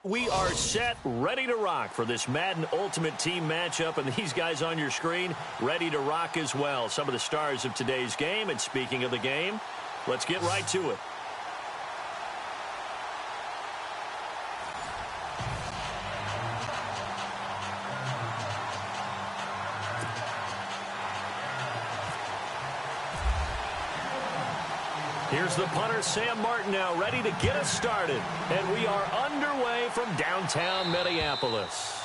We are set, ready to rock for this Madden Ultimate Team matchup, and these guys on your screen ready to rock as well. Some of the stars of today's game, and speaking of the game, let's get right to it. Here's the punter, Sam Martin, now ready to get us started. And we are underway from downtown Minneapolis.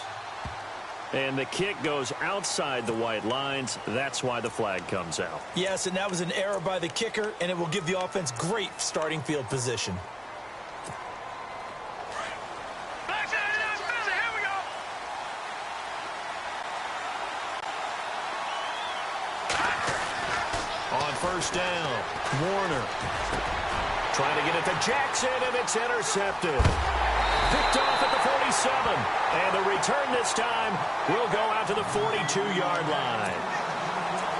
And the kick goes outside the white lines. That's why the flag comes out. Yes, and that was an error by the kicker, and it will give the offense great starting field position. On first down, Warner trying to get it to Jackson, and it's intercepted. Picked off at the 47, and the return this time will go out to the 42-yard line.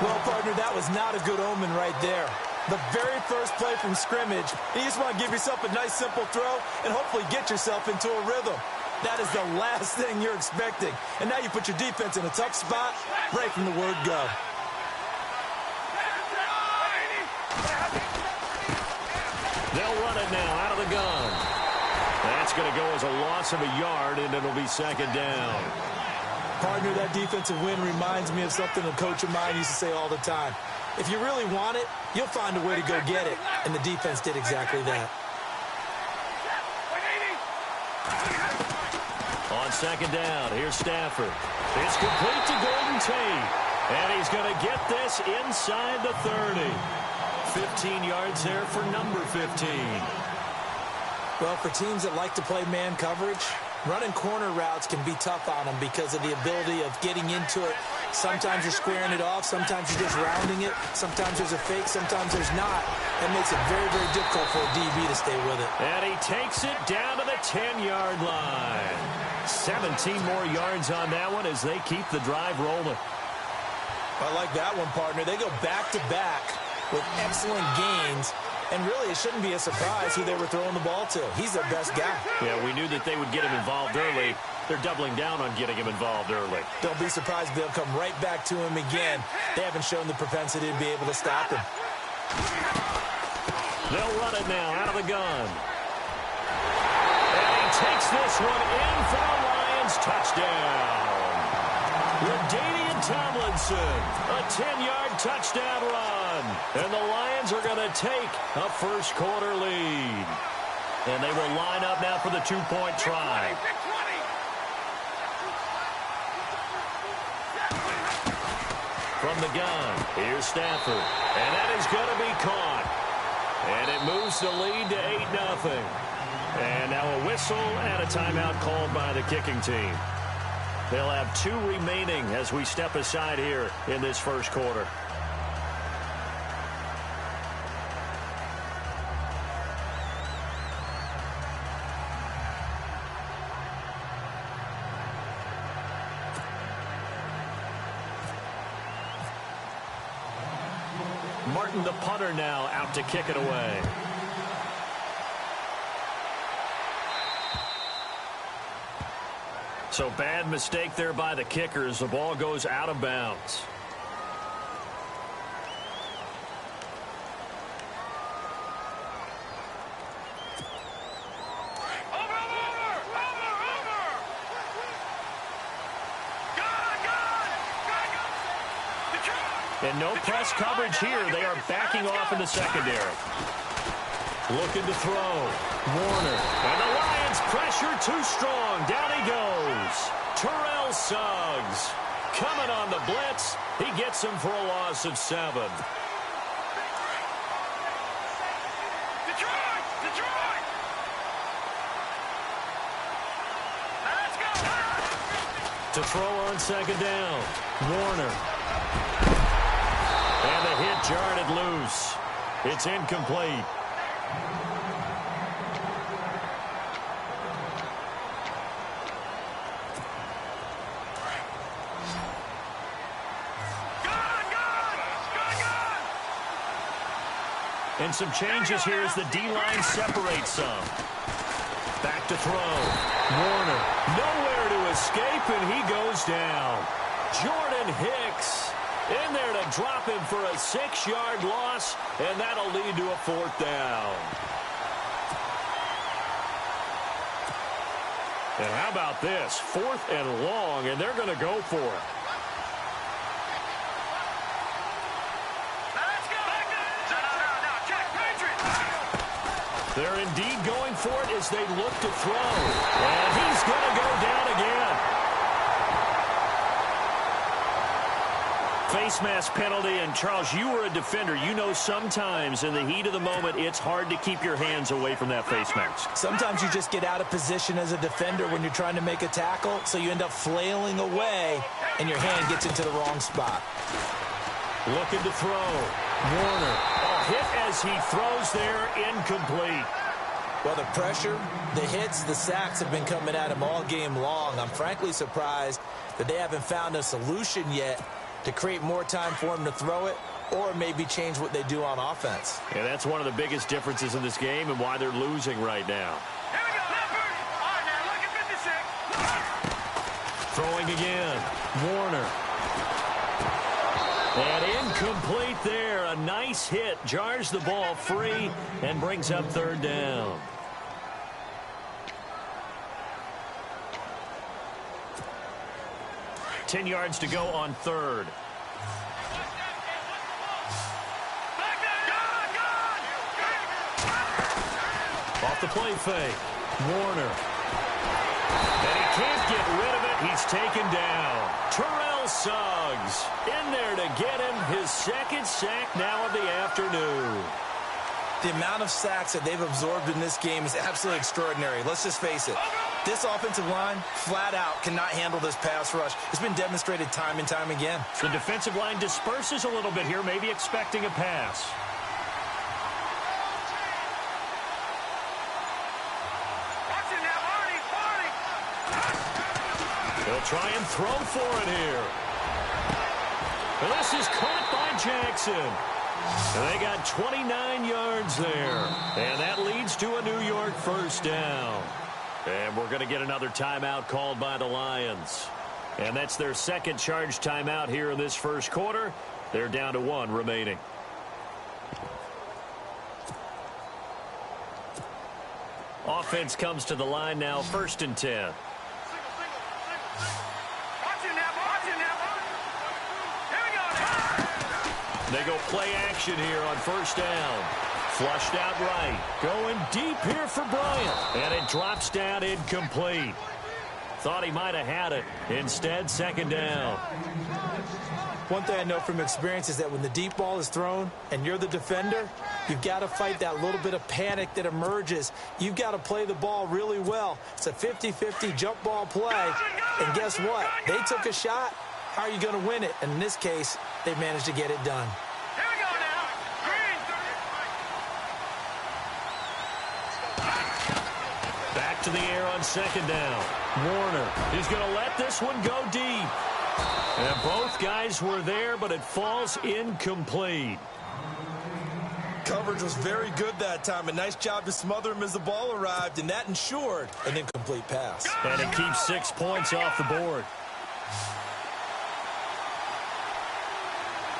Well, partner, that was not a good omen right there. The very first play from scrimmage, you just want to give yourself a nice, simple throw and hopefully get yourself into a rhythm. That is the last thing you're expecting. And now you put your defense in a tough spot right from the word go. They'll run it now out of the gun. That's going to go as a loss of a yard, and it'll be second down. Partner, that defensive win reminds me of something a coach of mine used to say all the time. If you really want it, you'll find a way to go get it. And the defense did exactly that. On second down, here's Stafford. It's complete to Golden Tate. And he's going to get this inside the 30. 15 yards there for number 15. Well, for teams that like to play man coverage, running corner routes can be tough on them because of the ability of getting into it. Sometimes you're squaring it off. Sometimes you're just rounding it. Sometimes there's a fake. Sometimes there's not. That makes it very, very difficult for a DB to stay with it. And he takes it down to the 10-yard line. 17 more yards on that one as they keep the drive rolling. I like that one, partner. They go back-to-back with excellent gains. And really, it shouldn't be a surprise who they were throwing the ball to. He's their best guy. Yeah, we knew that they would get him involved early. They're doubling down on getting him involved early. Don't be surprised if they'll come right back to him again. They haven't shown the propensity to be able to stop him. They'll run it now out of the gun. And he takes this one in for the Lions touchdown. LaDainian Tomlinson, a 10-yard touchdown run. And the Lions are going to take a first-quarter lead. And they will line up now for the two-point try. From the gun, here's Stafford. And that is going to be caught. And it moves the lead to 8-0. And now a whistle and a timeout called by the kicking team. They'll have 2 remaining as we step aside here in this first quarter. Martin, the punter, now out to kick it away. So bad mistake there by the kicker as the ball goes out of bounds. And no press coverage here. They are backing off in the secondary. Looking to throw. Warner. And the Lions pressure too strong. Down he goes. Terrell Suggs coming on the blitz. He gets him for a loss of 7. Detroit! Let's go! To throw on second down. Warner. And the hit jarred loose. It's incomplete. And some changes here as the D-line separates some. Back to throw. Warner. Nowhere to escape, and he goes down. Jordan Hicks in there to drop him for a 6-yard loss, and that'll lead to a 4th down. And how about this? 4th and long, and they're going to go for it. They're indeed going for it as they look to throw. And he's going to go down again. Face mask penalty. And, Charles, you were a defender. You know sometimes in the heat of the moment it's hard to keep your hands away from that face mask. Sometimes you just get out of position as a defender when you're trying to make a tackle, so you end up flailing away, and your hand gets into the wrong spot. Looking to throw. Warner. Hit as he throws there, incomplete. Well, the pressure, the hits, the sacks have been coming at him all game long. I'm frankly surprised that they haven't found a solution yet to create more time for him to throw it or maybe change what they do on offense. And that's one of the biggest differences in this game and why they're losing right now. Here we go, Leopard. All right, now look at 56. Throwing again. Warner. And incomplete there. A nice hit. Jars the ball free and brings up 3rd down. Ten yards to go on 3rd. Off the play fake. Warner. And he can't get rid of it. He's taken down. Terrell Suggs in there to get him his 2nd sack now of the afternoon. The amount of sacks that they've absorbed in this game is absolutely extraordinary. Let's just face it. This offensive line, flat out, cannot handle this pass rush. It's been demonstrated time and time again. The defensive line disperses a little bit here, maybe expecting a pass. They'll try and throw for it here. And this is caught by Jackson. And they got 29 yards there. And that leads to a New York 1st down. And we're going to get another timeout called by the Lions. And that's their 2nd charge timeout here in this 1st quarter. They're down to 1 remaining. Offense comes to the line now, 1st and 10. They go play action here on 1st down. Flushed out right. Going deep here for Bryant. And it drops down incomplete. Thought he might have had it. Instead, 2nd down. One thing I know from experience is that when the deep ball is thrown and you're the defender, you've got to fight that little bit of panic that emerges. You've got to play the ball really well. It's a 50-50 jump ball play. And guess what? They took a shot. How are you going to win it? And in this case, they managed to get it done. Here we go now. Green. Back to the air on 2nd down. Warner. He's going to let this one go deep. And both guys were there, but it falls incomplete. Coverage was very good that time. A nice job to smother him as the ball arrived, and that ensured an incomplete pass. And it keeps 6 points off the board.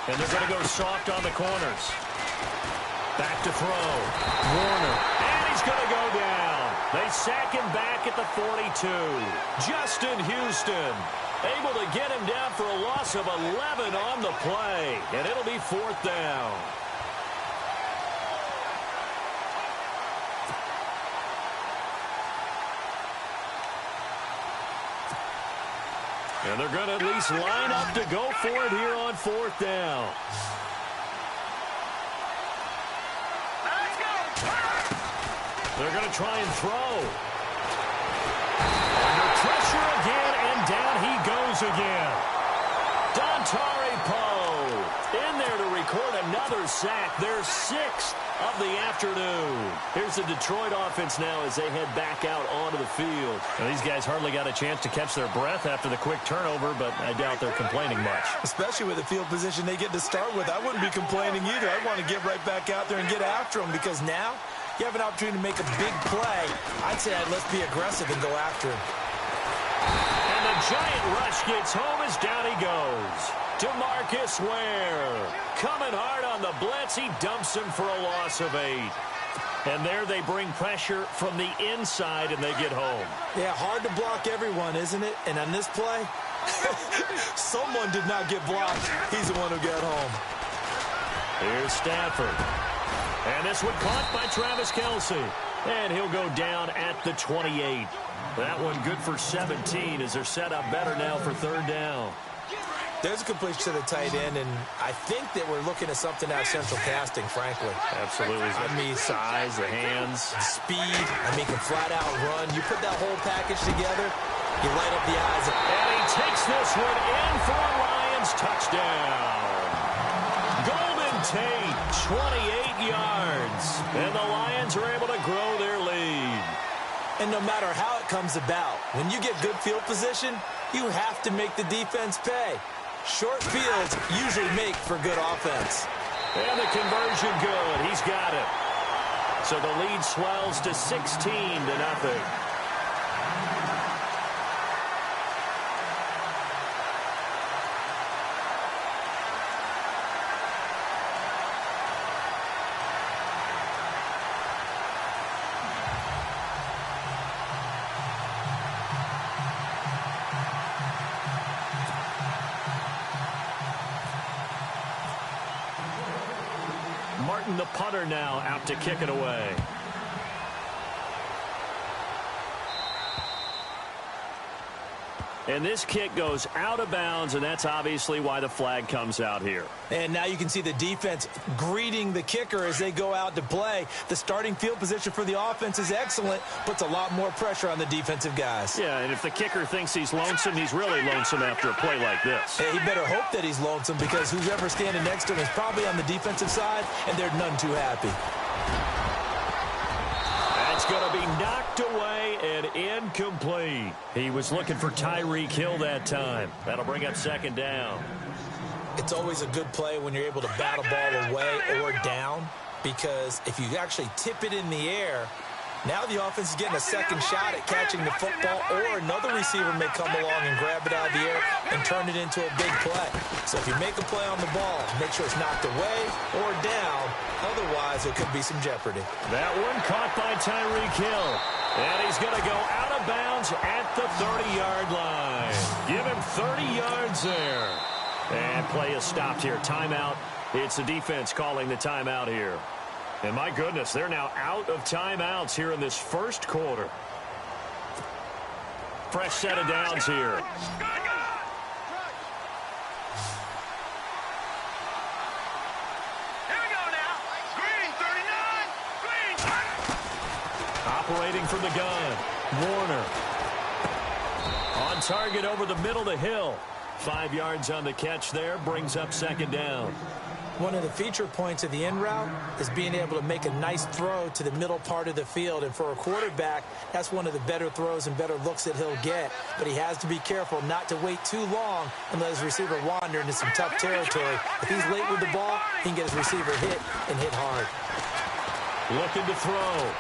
And they're going to go soft on the corners. Back to throw. Warner. And he's going to go down. They sack him back at the 42. Justin Houston able to get him down for a loss of 11 on the play. And it'll be 4th down. And they're going to at least line up to go for it here on 4th down. They're going to try and throw. Under pressure again, and down he goes again. Dontari Poe in there to record another sack. Their 6th of the afternoon. Here's the Detroit offense now as they head back out onto the field. And these guys hardly got a chance to catch their breath after the quick turnover, but I doubt they're complaining much. Especially with the field position they get to start with. I wouldn't be complaining either. I want to get right back out there and get after them because now you have an opportunity to make a big play, I'd say let's be aggressive and go after him. And the giant rush gets home as down he goes. DeMarcus Ware coming hard on the blitz. He dumps him for a loss of 8. And there they bring pressure from the inside, and they get home. Yeah, hard to block everyone, isn't it? And on this play, someone did not get blocked. He's the one who got home. Here's Stafford. And this one caught by Travis Kelce. And he'll go down at the 28. That one good for 17 as they're set up better now for third down. There's a completion to the tight end, and I think that we're looking at something out of central casting, frankly. Absolutely. I mean, size, the hands. Speed. I mean, can flat out run. You put that whole package together, you light up the eyes. And he takes this one in for a Lions touchdown. Golden Tate, 28 yards. And the Lions are able to grow their lead. And no matter how it comes about, when you get good field position, you have to make the defense pay. Short fields usually make for good offense. And the conversion good. He's got it. So the lead swells to 16-0. Martin, the punter, now out to kick it away. And this kick goes out of bounds, and that's obviously why the flag comes out here. And now you can see the defense greeting the kicker as they go out to play. The starting field position for the offense is excellent, puts a lot more pressure on the defensive guys. Yeah, and if the kicker thinks he's lonesome, he's really lonesome after a play like this. Hey, he better hope that he's lonesome, because whoever's standing next to him is probably on the defensive side, and they're none too happy. That's going to be knocked away and incomplete. He was looking for Tyreek Hill that time. That'll bring up second down. It's always a good play when you're able to bat a ball away or down, because if you actually tip it in the air, now the offense is getting a second shot at catching the football, or another receiver may come along and grab it out of the air and turn it into a big play. So if you make a play on the ball, make sure it's knocked away or down. Otherwise, there could be some jeopardy. That one caught by Tyreek Hill. And he's going to go out of bounds at the 30-yard line. Give him 30 yards there. And play is stopped here. Timeout. It's the defense calling the timeout here. And my goodness, they're now out of timeouts here in this first quarter. Fresh set of downs here. Operating from the gun, Warner. On target over the middle to Hill. 5 yards on the catch there, brings up second down. One of the feature points of the in route is being able to make a nice throw to the middle part of the field. And for a quarterback, that's one of the better throws and better looks that he'll get. But he has to be careful not to wait too long and let his receiver wander into some tough territory. If he's late with the ball, he can get his receiver hit and hit hard. Looking to throw.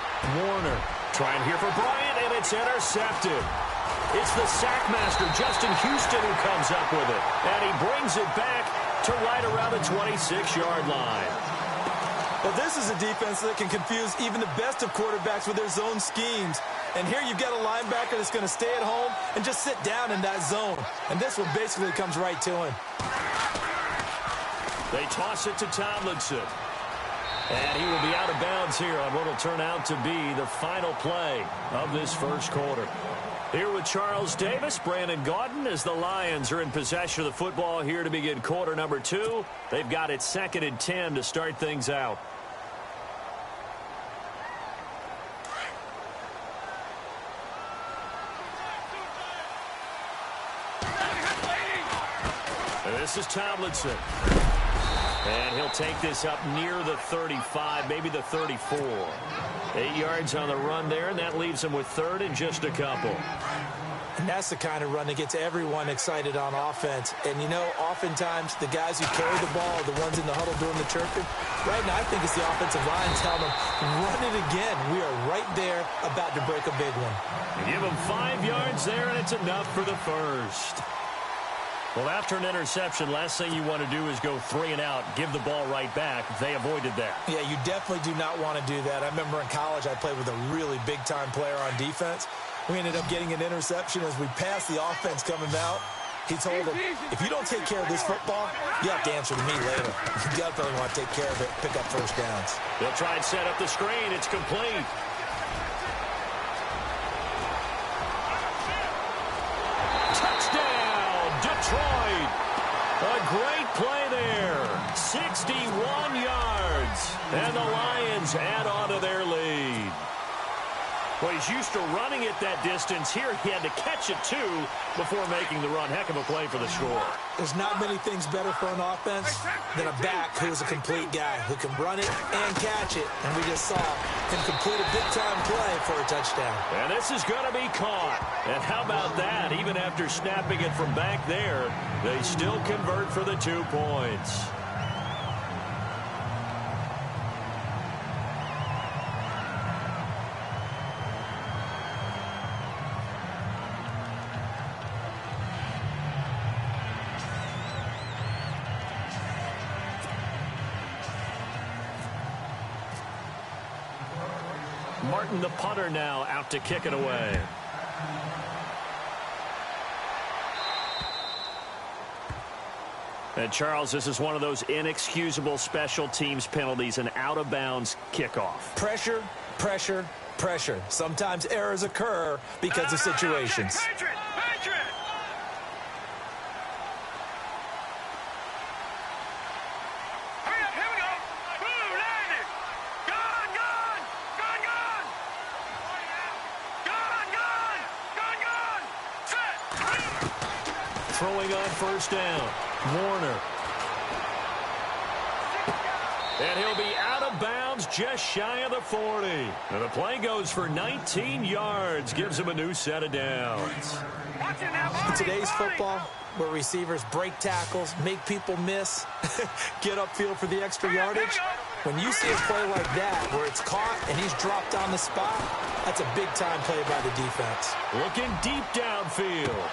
Warner trying here for Bryant, and it's intercepted. It's the sackmaster, Justin Houston, who comes up with it. And he brings it back to right around the 26-yard line. Well, this is a defense that can confuse even the best of quarterbacks with their zone schemes. And here you've got a linebacker that's going to stay at home and just sit down in that zone. And this one basically comes right to him. They toss it to Tomlinson. And he will be out of bounds here on what will turn out to be the final play of this first quarter. Here with Charles Davis, Brandon Gaudin, as the Lions are in possession of the football here to begin quarter number 2. They've got it 2nd and 10 to start things out. And this is Tomlinson. And he'll take this up near the 35, maybe the 34. 8 yards on the run there, and that leaves him with third and just a couple. And that's the kind of run that gets everyone excited on offense. And, you know, oftentimes the guys who carry the ball are the ones in the huddle doing the chirping. Right now, I think it's the offensive line telling them, run it again. We are right there about to break a big one. Give them 5 yards there, and it's enough for the first. Well, after an interception, last thing you want to do is go 3 and out, give the ball right back. They avoided that. Yeah, you definitely do not want to do that. I remember in college I played with a really big-time player on defense. We ended up getting an interception as we passed the offense coming out. He told him, if you don't take care of this football, you have to answer to me later. You definitely want to take care of it, pick up first downs. They'll try and set up the screen. It's complete. Touchdown, Detroit. A great play there. 61 yards. And the Lions add on to their lead. Well, he's used to running it that distance. Here he had to catch it, too, before making the run. Heck of a play for the score. There's not many things better for an offense than a back who's a complete guy who can run it and catch it. And we just saw him complete a big-time play for a touchdown. And this is going to be caught. And how about that? Even after snapping it from back there, they still convert for the 2 points. Martin, the punter, now out to kick it away. And Charles, this is one of those inexcusable special teams penalties, an out-of-bounds kickoff. Pressure, pressure, pressure. Sometimes errors occur because of situations. Patriot! Patriot! Hurry up, here we go! Boom, landed! Gone, gone! Gone, gone! Gone, gone! Gone, gone! Set! Throwing on first down, Warner. And he'll be out of bounds just shy of the 40. And the play goes for 19 yards, gives him a new set of downs. Watch it now, In today's football, where receivers break tackles, make people miss, get upfield for the extra yardage, when you see a play like that where it's caught and he's dropped on the spot, that's a big-time play by the defense. Looking deep downfield.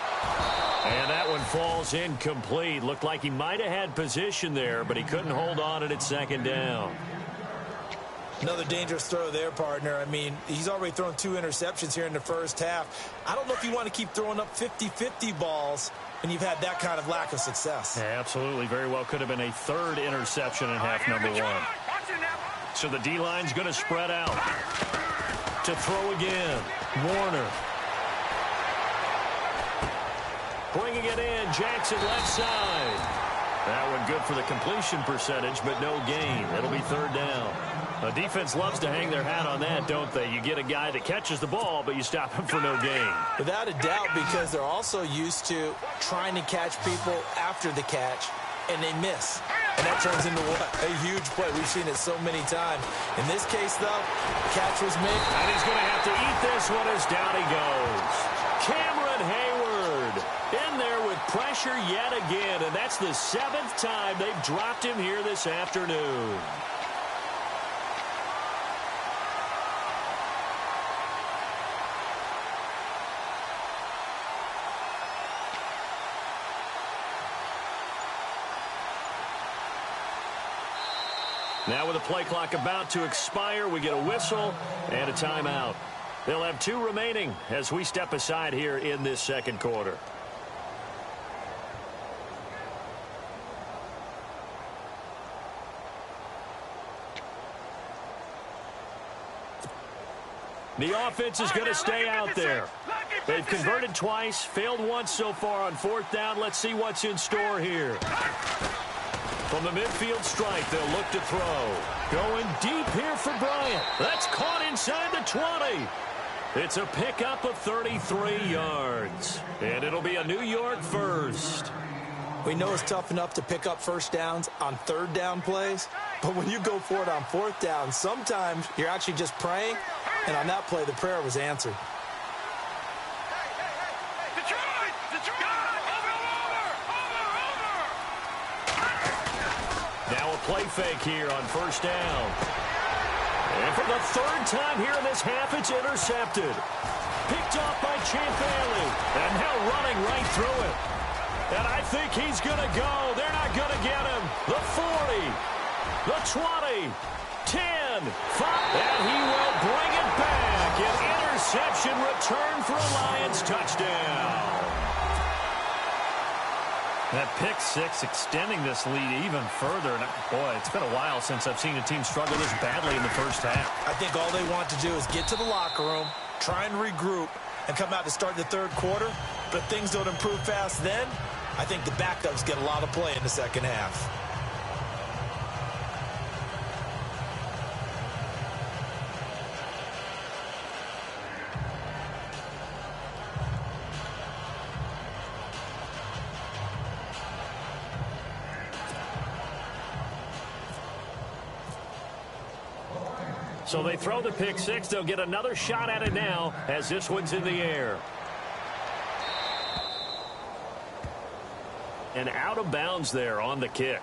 And that one falls incomplete. Looked like he might have had position there, but he couldn't hold on at second down. Another dangerous throw there, partner. I mean, he's already thrown 2 interceptions here in the first half. I don't know if you want to keep throwing up 50-50 balls when you've had that kind of lack of success. Yeah, absolutely. Very well could have been a 3rd interception in half number 1. So the D-line's going to spread out. To throw again, Warner. Bringing it in, Jackson left side. That one good for the completion percentage, but no gain. It'll be 3rd down. The defense loves to hang their hat on that, don't they? You get a guy that catches the ball, but you stop him for no gain. Without a doubt, because they're also used to trying to catch people after the catch, and they miss. And that turns into what? A huge play. We've seen it so many times. In this case, though, catch was made. And he's going to have to eat this one as down he goes. Cameron Hayward in there with pressure yet again, and that's the 7th time they've dropped him here this afternoon. Now with the play clock about to expire, we get a whistle and a timeout. They'll have 2 remaining as we step aside here in this second quarter. The offense is going to stay out there. They've converted twice, failed once so far on 4th down. Let's see what's in store here. From the midfield strike, they'll look to throw. Going deep here for Bryant. That's caught inside the 20. It's a pickup of 33 yards. And it'll be a New York first. We know it's tough enough to pick up first downs on 3rd down plays, but when you go for it on 4th down, sometimes you're actually just praying, and on that play, the prayer was answered. Now a play fake here on first down. And for the third time here in this half, it's intercepted. Picked off by Champ Bailey. And now running right through it. And I think he's going to go. They're not going to get him. The 40, the 20, 10, 5. And he will bring it back. An interception return for a Lions touchdown. That pick six extending this lead even further. And boy, it's been a while since I've seen a team struggle this badly in the first half. I think all they want to do is get to the locker room, try and regroup, and come out to start the third quarter. But if things don't improve fast then, I think the backups get a lot of play in the second half. So they throw the pick six. They'll get another shot at it now as this one's in the air. And out of bounds there on the kick.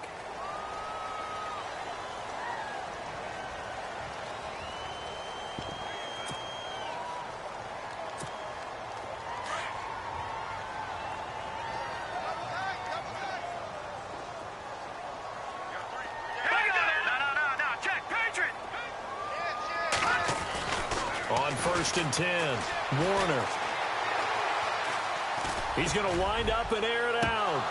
On first and 10, Warner. He's going to wind up and air it out.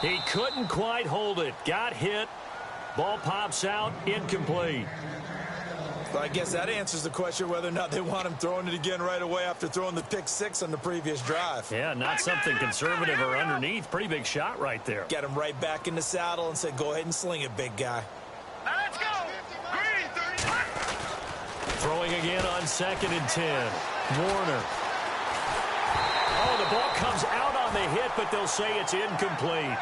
He couldn't quite hold it. Got hit. Ball pops out. Incomplete. Well, I guess that answers the question whether or not they want him throwing it again right away after throwing the pick six on the previous drive. Yeah, not something conservative or underneath. Pretty big shot right there. Get him right back in the saddle and say, go ahead and sling it, big guy. Now let's go. Green, 31. Throwing again on second and 10. Warner. Oh, the ball comes out on the hit, but they'll say it's incomplete.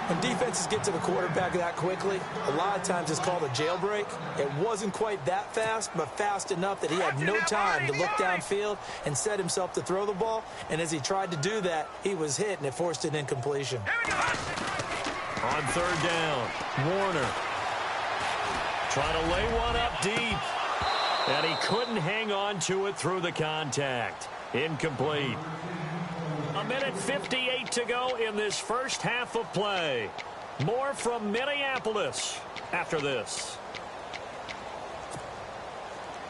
When defenses get to the quarterback that quickly, a lot of times it's called a jailbreak. It wasn't quite that fast, but fast enough that he had no time to look downfield and set himself to throw the ball. And as he tried to do that, he was hit, and it forced an incompletion. On third down, Warner. Trying to lay one up deep. And he couldn't hang on to it through the contact. Incomplete. A minute 58 to go in this first half of play. More from Minneapolis after this.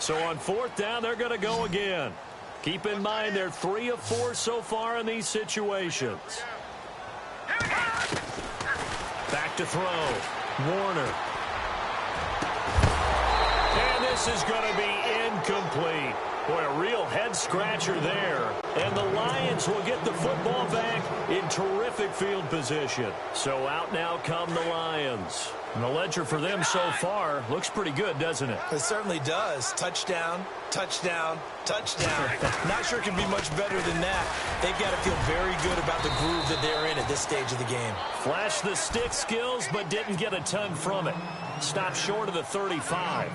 So on fourth down, they're going to go again. Keep in mind they're 3 of 4 so far in these situations. Back to throw. Warner. And this is going to be incomplete. Boy, a real head-scratcher there. And the Lions will get the football back in terrific field position. So out now come the Lions. And the ledger for them so far looks pretty good, doesn't it? It certainly does. Touchdown, touchdown, touchdown. Not sure it can be much better than that. They've got to feel very good about the groove that they're in at this stage of the game. Flashed the stick skills, but didn't get a ton from it. Stopped short of the 35.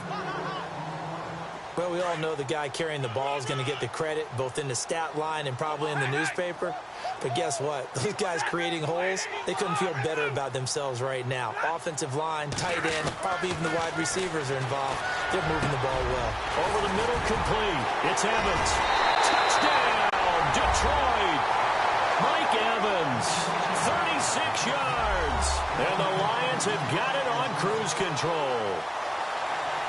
Well, we all know the guy carrying the ball is going to get the credit, both in the stat line and probably in the newspaper. But guess what? Those guys creating holes, they couldn't feel better about themselves right now. Offensive line, tight end, probably even the wide receivers are involved. They're moving the ball well. Over the middle, complete. It's Evans. Touchdown, Detroit. Mike Evans, 36 yards. And the Lions have got it on cruise control.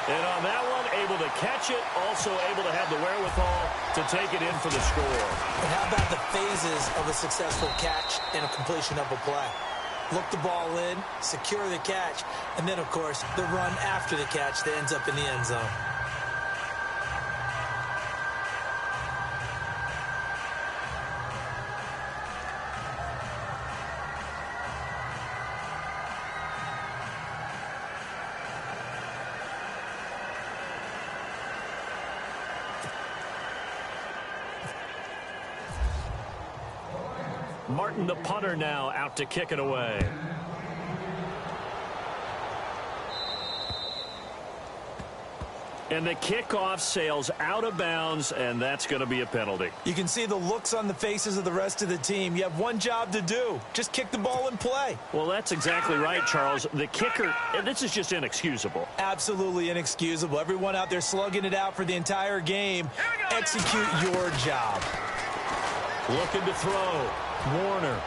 And on that one, able to catch it, also able to have the wherewithal to take it in for the score. And how about the phases of a successful catch and a completion of a play? Look the ball in, secure the catch, and then, of course, the run after the catch that ends up in the end zone. Martin, the punter, now out to kick it away. And the kickoff sails out of bounds, and that's going to be a penalty. You can see the looks on the faces of the rest of the team. You have one job to do. Just kick the ball and play. Well, that's exactly right, Charles. The kicker, this is just inexcusable. Absolutely inexcusable. Everyone out there slugging it out for the entire game. Execute your job. Looking to throw. Warner.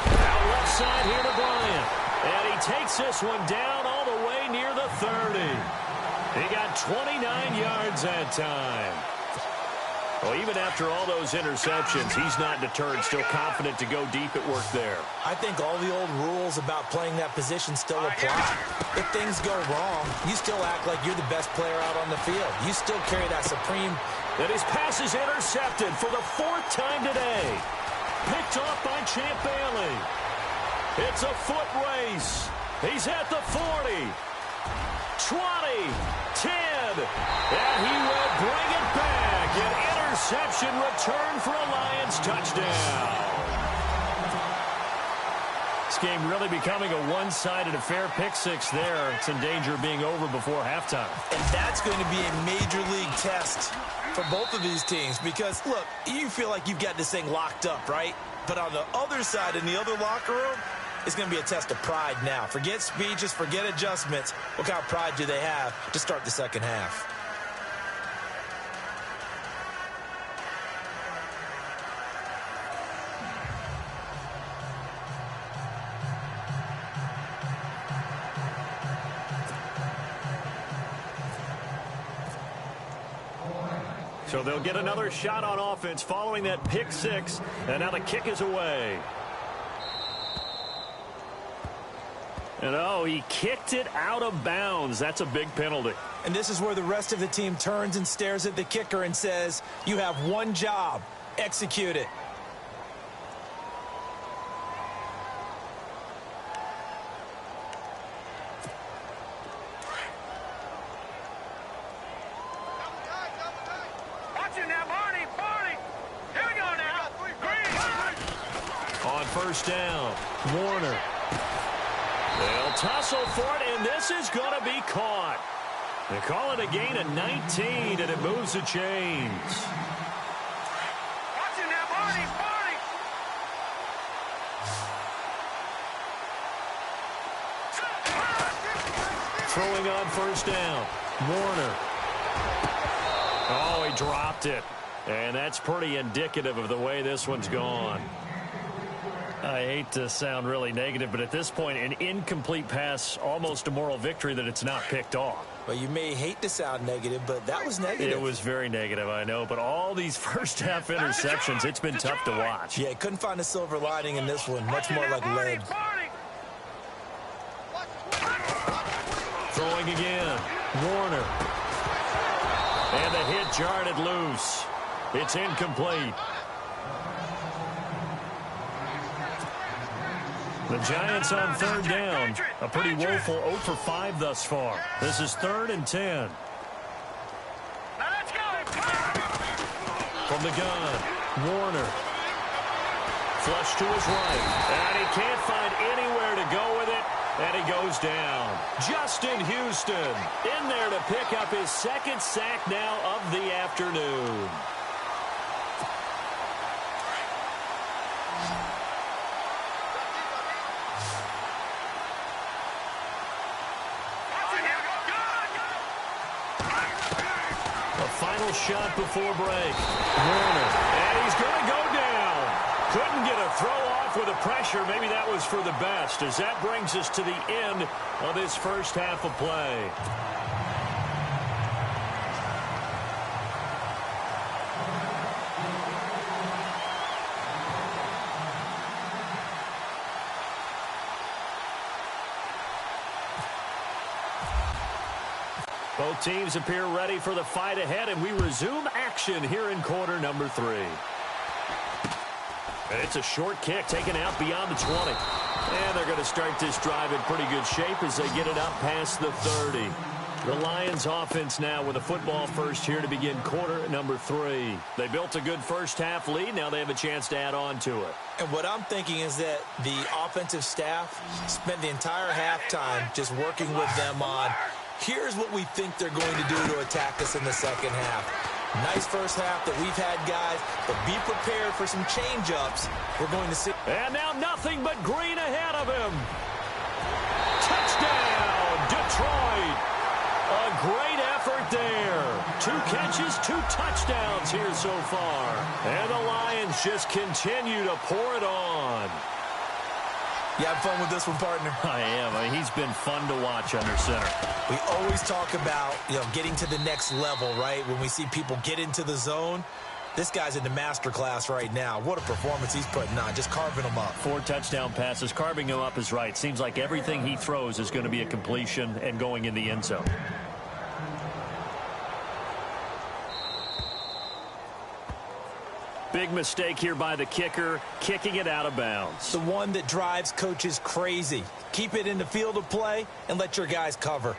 Out left side here to Bryant. And he takes this one down all the way near the 30. He got 29 yards that time. Well, even after all those interceptions, he's not deterred, still confident to go deep at work there. I think all the old rules about playing that position still apply. If things go wrong, you still act like you're the best player out on the field. You still carry that supreme. And his pass is intercepted for the 4th time today. Picked off by Champ Bailey. It's a foot race. He's at the 40. 20, 10, and he will bring it back. An interception return for a Lions touchdown. This game really becoming a one-sided affair. Pick 6 there. It's in danger of being over before halftime. And that's going to be a major league test for both of these teams because, look, you feel like you've got this thing locked up, right? But on the other side, in the other locker room, it's going to be a test of pride now. Forget speeches, forget adjustments. What kind of pride do they have to start the second half? So they'll get another shot on offense following that pick 6, and now the kick is away. And, he kicked it out of bounds. That's a big penalty. And this is where the rest of the team turns and stares at the kicker and says, you have one job. Execute it. Watch it now, Barney. Here we go now. Green. On first down, Warner. They'll tussle for it, and this is going to be caught. They call it a gain of 19, and it moves the chains. Watch it now, Barney. Throwing on first down, Warner. Oh, he dropped it. And that's pretty indicative of the way this one's gone. I hate to sound really negative, but at this point, an incomplete pass, almost a moral victory that it's not picked off. Well, you may hate to sound negative, but that was negative. It was very negative, I know. But all these first-half interceptions, it's been tough to watch. Yeah, couldn't find a silver lining in this one. Much more like lead. Throwing again. Warner. And the hit jarred it loose. It's incomplete. The Giants on third down. A pretty woeful 0 for 5 thus far. This is 3rd and 10. From the gun, Warner. Flush to his right. And he can't find anywhere to go with it. And he goes down. Justin Houston in there to pick up his 2nd sack now of the afternoon. Final shot before break. Warner. And he's going to go down. Couldn't get a throw off with the pressure. Maybe that was for the best, as that brings us to the end of this first half of play. Both teams appear ready for the fight ahead, and we resume action here in quarter number 3. And it's a short kick taken out beyond the 20. And they're going to start this drive in pretty good shape as they get it up past the 30. The Lions offense now with a football first here to begin quarter number 3. They built a good first half lead. Now they have a chance to add on to it. And what I'm thinking is that the offensive staff spent the entire halftime just working with them on Here's what we think they're going to do to attack us in the second half. Nice first half that we've had, guys, but be prepared for some change-ups. We're going to see. And now nothing but green ahead of him. Touchdown, Detroit. A great effort there. 2 catches, 2 touchdowns here so far. And the Lions just continue to pour it on. You have fun with this one, partner? I am. I mean, he's been fun to watch under center. We always talk about, getting to the next level, right? When we see people get into the zone, this guy's in the master class right now. What a performance he's putting on, just carving them up. 4 touchdown passes. Carving him up is right. Seems like everything he throws is going to be a completion and going in the end zone. Big mistake here by the kicker, kicking it out of bounds. The one that drives coaches crazy. Keep it in the field of play and let your guys cover.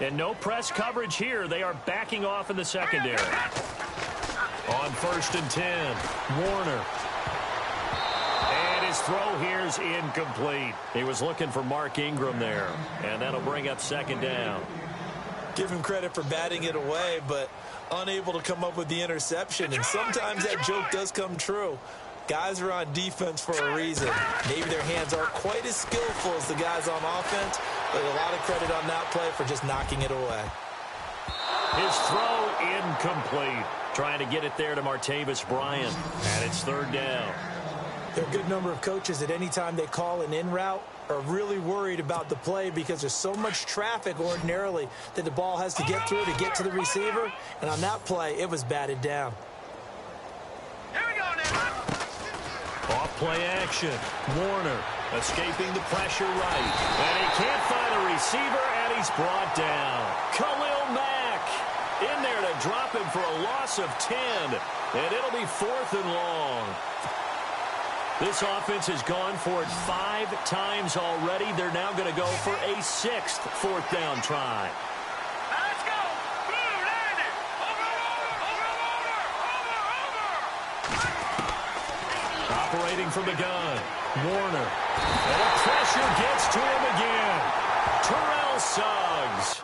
And no press coverage here. They are backing off in the secondary. On 1st and 10, Warner. And his throw here is incomplete. He was looking for Mark Ingram there. And that'll bring up 2nd down. Give him credit for batting it away, but unable to come up with the interception. And sometimes that joke does come true. Guys are on defense for a reason. Maybe their hands aren't quite as skillful as the guys on offense, but a lot of credit on that play for just knocking it away. His throw incomplete. Trying to get it there to Martavis Bryant. And it's 3rd down. There are a good number of coaches at any time they call an in route are really worried about the play because there's so much traffic ordinarily that the ball has to get through to get to the receiver. And on that play, it was batted down. Here we go now. Off-play action. Warner escaping the pressure right. And he can't find a receiver, and he's brought down. Khalil Mack in there to drop him for a loss of 10. And it'll be 4th and long. This offense has gone for it 5 times already. They're now going to go for a 6th 4th down try. Now let's go. Blue, land it. Over. Operating from the gun. Warner. And the pressure gets to him again. Terrell Suggs.